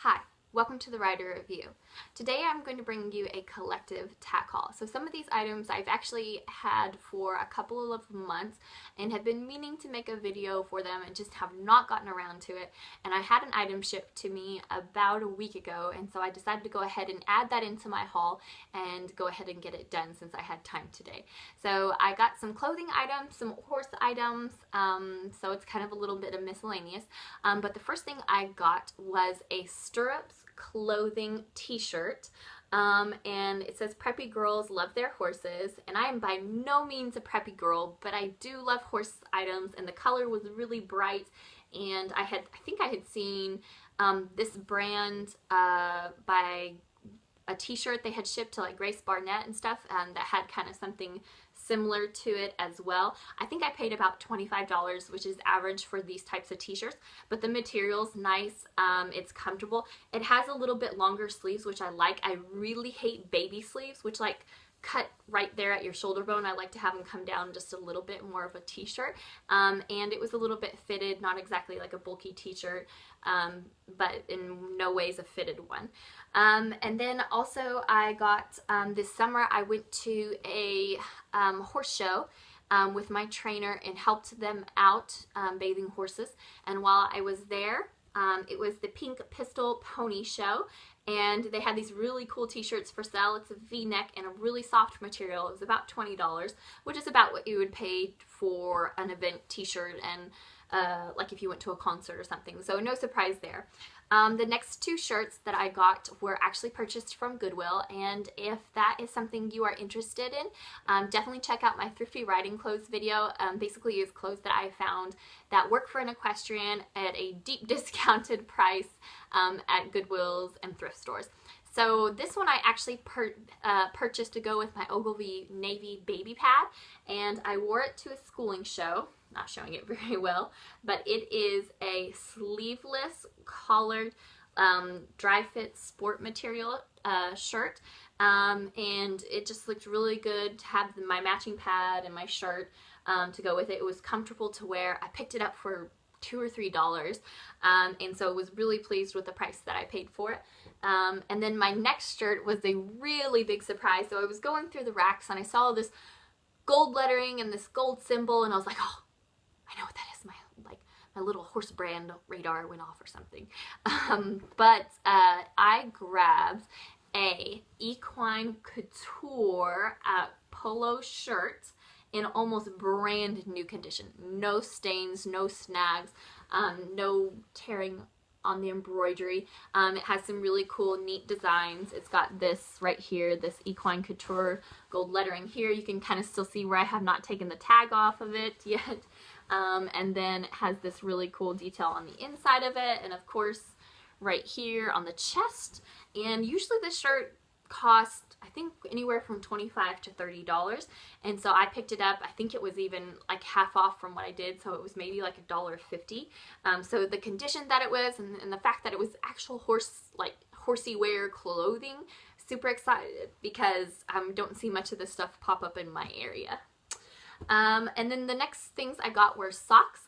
Hi, welcome to the Rider Review. Today I'm going to bring you a collective tack haul. So some of these items I've actually had for a couple of months and have been meaning to make a video for them and just have not gotten around to it. And I had an item shipped to me about a week ago, and so I decided to go ahead and add that into my haul and go ahead and get it done since I had time today. So I got some clothing items, some horse items, so it's kind of a little bit of miscellaneous. But the first thing I got was a stirrups clothing t-shirt, and it says preppy girls love their horses, and I am by no means a preppy girl, but I do love horse items, and the color was really bright. And I think I had seen this brand by a t-shirt they had shipped to like Grace Barnett and stuff, that had kind of something similar to it as well. I think I paid about $25, which is average for these types of t-shirts, but the material's nice. It's comfortable. It has a little bit longer sleeves, which I like. I really hate baby sleeves, which like cut right there at your shoulder bone. I like to have them come down just a little bit more of a t-shirt, and it was a little bit fitted, not exactly like a bulky t-shirt, but in no ways a fitted one. And then also I got, this summer I went to a horse show with my trainer and helped them out bathing horses. And while I was there, it was the Pink Pistol Pony Show, and they had these really cool t-shirts for sale. It's a v-neck and a really soft material. It was about $20, which is about what you would pay for an event t-shirt, and like if you went to a concert or something. So no surprise there. The next two shirts that I got were actually purchased from Goodwill, and if that is something you are interested in, definitely check out my thrifty riding clothes video. Basically it's clothes that I found that work for an equestrian at a deep discounted price at Goodwills and thrift stores. So this one I actually purchased to go with my Ogilvy Navy baby pad, and I wore it to a schooling show. Not showing it very well, but it is a sleeveless collared dry fit sport material shirt, and it just looked really good to have my matching pad and my shirt to go with it. It was comfortable to wear. I picked it up for $2 or $3, and so I was really pleased with the price that I paid for it. And then my next shirt was a really big surprise. So I was going through the racks and I saw this gold lettering and this gold symbol, and I was like, oh, I know what that is. My little horse brand radar went off or something. But I grabbed a equine couture polo shirt in almost brand new condition. No stains, no snags, no tearing on the embroidery. It has some really cool, neat designs. It's got this right here, this equine couture gold lettering here. You can kind of still see where I have not taken the tag off of it yet. And then it has this really cool detail on the inside of it, and of course right here on the chest. And usually this shirt cost, I think, anywhere from $25 to $30, and so I picked it up. I think it was even like half off from what I did, so it was maybe like $1.50. So the condition that it was, and the fact that it was actual horsey wear clothing, super excited because I don't see much of this stuff pop up in my area. And then the next things I got were socks.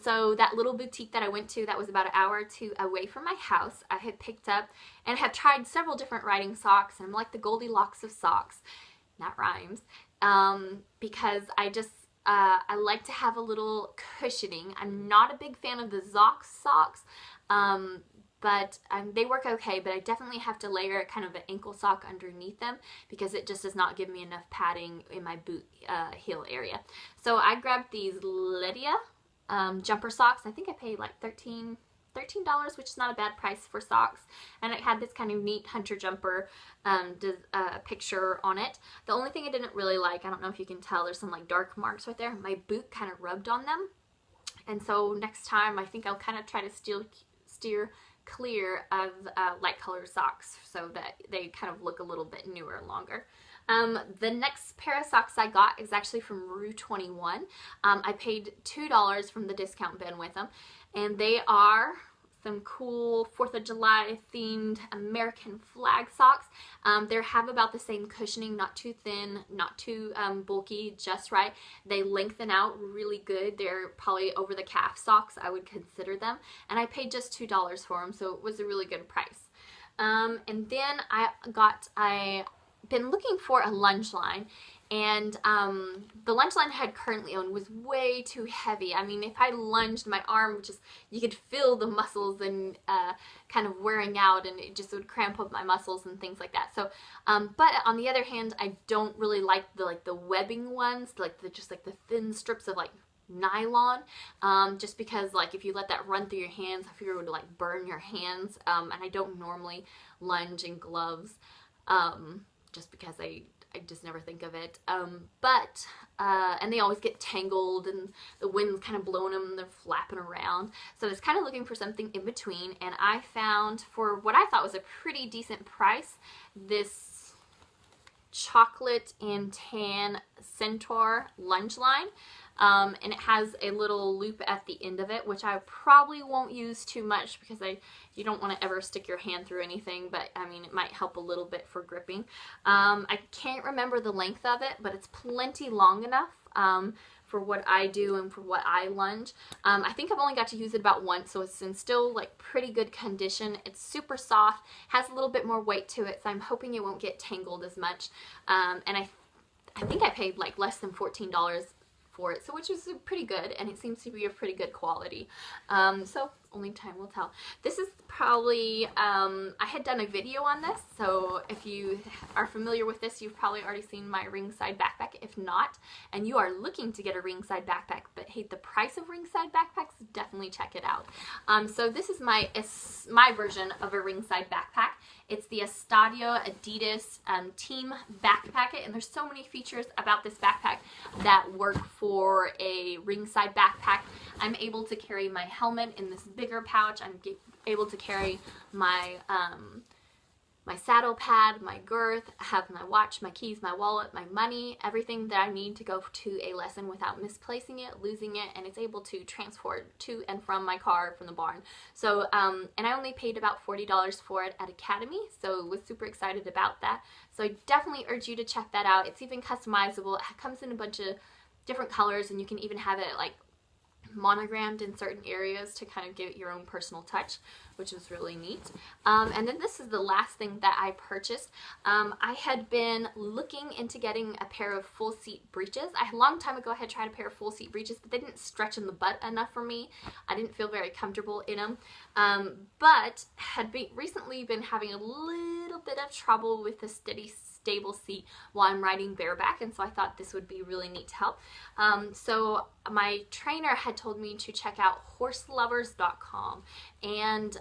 So that little boutique that I went to that was about an hour or two away from my house, I had picked up and have tried several different riding socks, and I'm like the Goldilocks of socks. That rhymes. Because I like to have a little cushioning. I'm not a big fan of the Zox socks, but they work okay, but I definitely have to layer kind of an ankle sock underneath them because it just does not give me enough padding in my boot heel area. So I grabbed these Lydia jumper socks. I think I paid like $13, which is not a bad price for socks, and it had this kind of neat hunter jumper picture on it. The only thing I didn't really like, I don't know if you can tell, there's some like dark marks right there. My boot kind of rubbed on them, and so next time I think I'll kind of try to steer clear of light colored socks so that they kind of look a little bit newer and longer. The next pair of socks I got is actually from Rue 21. I paid $2 from the discount bin with them, and they are some cool 4th of July themed American flag socks. They have about the same cushioning, not too thin, not too bulky, just right. They lengthen out really good. They're probably over the calf socks, I would consider them. And I paid just $2 for them, so it was a really good price. And then I been looking for a lunge line, and the lunge line I had currently owned was way too heavy. I mean, if I lunged, my arm just, you could feel the muscles and kind of wearing out, and it just would cramp up my muscles and things like that. So, but on the other hand, I don't really like the webbing ones, just the thin strips of like nylon, just because like if you let that run through your hands, I figure it would like burn your hands, and I don't normally lunge in gloves, just because I just never think of it, and they always get tangled and the wind's kind of blowing them and they're flapping around, so I was kind of looking for something in between, and I found, for what I thought was a pretty decent price, this chocolate and tan Centaur lunge line. And it has a little loop at the end of it, which I probably won't use too much because you don't want to ever stick your hand through anything, but I mean, it might help a little bit for gripping. I can't remember the length of it, but it's plenty long enough for what I do and for what I lunge. I think I've only got to use it about once, so it's in still like pretty good condition. It's super soft, has a little bit more weight to it, so I'm hoping it won't get tangled as much. And I think I paid like less than $14 for it, so which is pretty good, and it seems to be of pretty good quality. So only time will tell. This is probably, I had done a video on this, so if you are familiar with this, you've probably already seen my Ringside backpack. If not, and you are looking to get a Ringside backpack but hate the price of Ringside backpacks, definitely check it out. So this is my version of a Ringside backpack. It's the Estadio Adidas Team Backpack, and there's so many features about this backpack that work for a Ringside backpack. I'm able to carry my helmet in this bigger pouch. I'm able to carry my my saddle pad, my girth, I have my watch, my keys, my wallet, my money, everything that I need to go to a lesson without misplacing it, losing it, and it's able to transport to and from my car from the barn. So, and I only paid about $40 for it at Academy, so was super excited about that. So I definitely urge you to check that out. It's even customizable. It comes in a bunch of different colors, and you can even have it like monogrammed in certain areas to kind of give it your own personal touch, which is really neat. And then this is the last thing that I purchased. I had been looking into getting a pair of full seat breeches. A long time ago I had tried a pair of full seat breeches, but they didn't stretch in the butt enough for me. I didn't feel very comfortable in them, but had recently been having a little bit of trouble with the stable seat while I'm riding bareback, and so I thought this would be really neat to help. So my trainer had told me to check out horselovers.com, and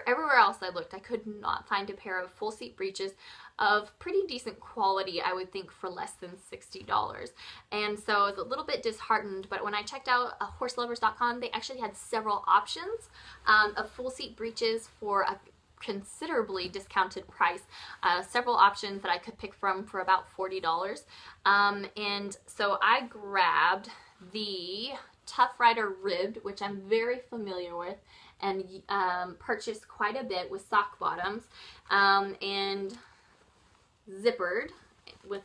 everywhere else I looked, I could not find a pair of full seat breeches of pretty decent quality, I would think, for less than $60. And so I was a little bit disheartened, but when I checked out horselovers.com, they actually had several options of full seat breeches for a considerably discounted price, several options that I could pick from for about $40. And so I grabbed the Tough Rider ribbed, which I'm very familiar with, and purchased quite a bit with sock bottoms, and zippered with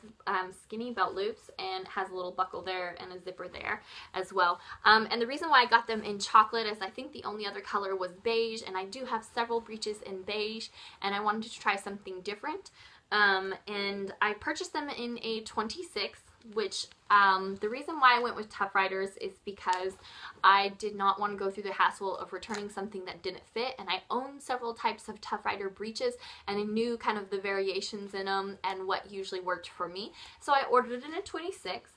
skinny belt loops, and has a little buckle there and a zipper there as well. And the reason why I got them in chocolate is I think the only other color was beige, and I do have several breeches in beige, and I wanted to try something different. And I purchased them in a 26, which the reason why I went with Tough Riders is because I did not want to go through the hassle of returning something that didn't fit, and I own several types of Tough Rider breeches, and I knew kind of the variations in them and what usually worked for me. So I ordered it in a 26,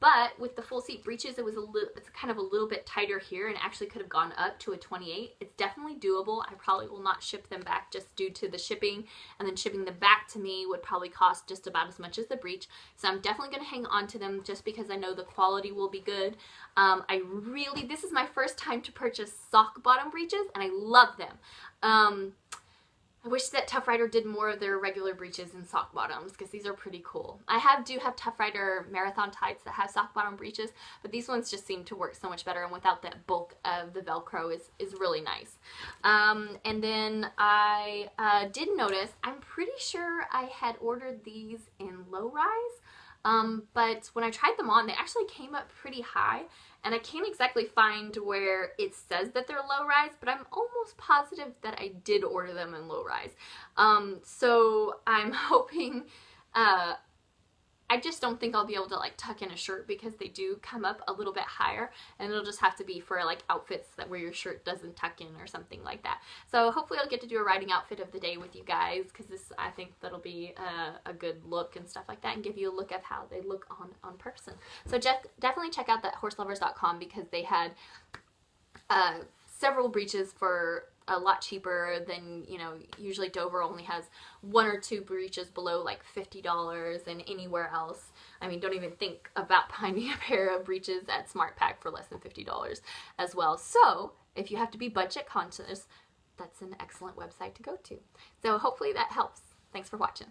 but with the full seat breeches, it's kind of a little bit tighter here, and it actually could have gone up to a 28. It's definitely doable. I probably will not ship them back just due to the shipping, and then shipping them back to me would probably cost just about as much as the breech. So I'm definitely going to hang on to them just because I know the quality will be good. This is my first time to purchase sock bottom breeches, and I love them. I wish that Tough Rider did more of their regular breeches and sock bottoms, because these are pretty cool. Do have Tough Rider marathon tights that have sock bottom breeches, but these ones just seem to work so much better, and without that bulk of the Velcro is really nice. And then I did notice, I'm pretty sure I had ordered these in low rise, but when I tried them on, they actually came up pretty high, and I can't exactly find where it says that they're low rise, but I'm almost positive that I did order them in low rise. So I'm hoping, I just don't think I'll be able to like tuck in a shirt, because they do come up a little bit higher, and it'll just have to be for like outfits that where your shirt doesn't tuck in or something like that. So hopefully I'll get to do a riding outfit of the day with you guys, because I think that'll be a good look and stuff like that, and give you a look of how they look on person. So definitely check out that horselovers.com, because they had several breeches for a lot cheaper than, you know, usually Dover only has 1 or 2 breeches below like $50, and anywhere else, I mean, don't even think about finding a pair of breeches at Smart Pack for less than $50 as well. So if you have to be budget conscious, that's an excellent website to go to. So hopefully that helps. Thanks for watching.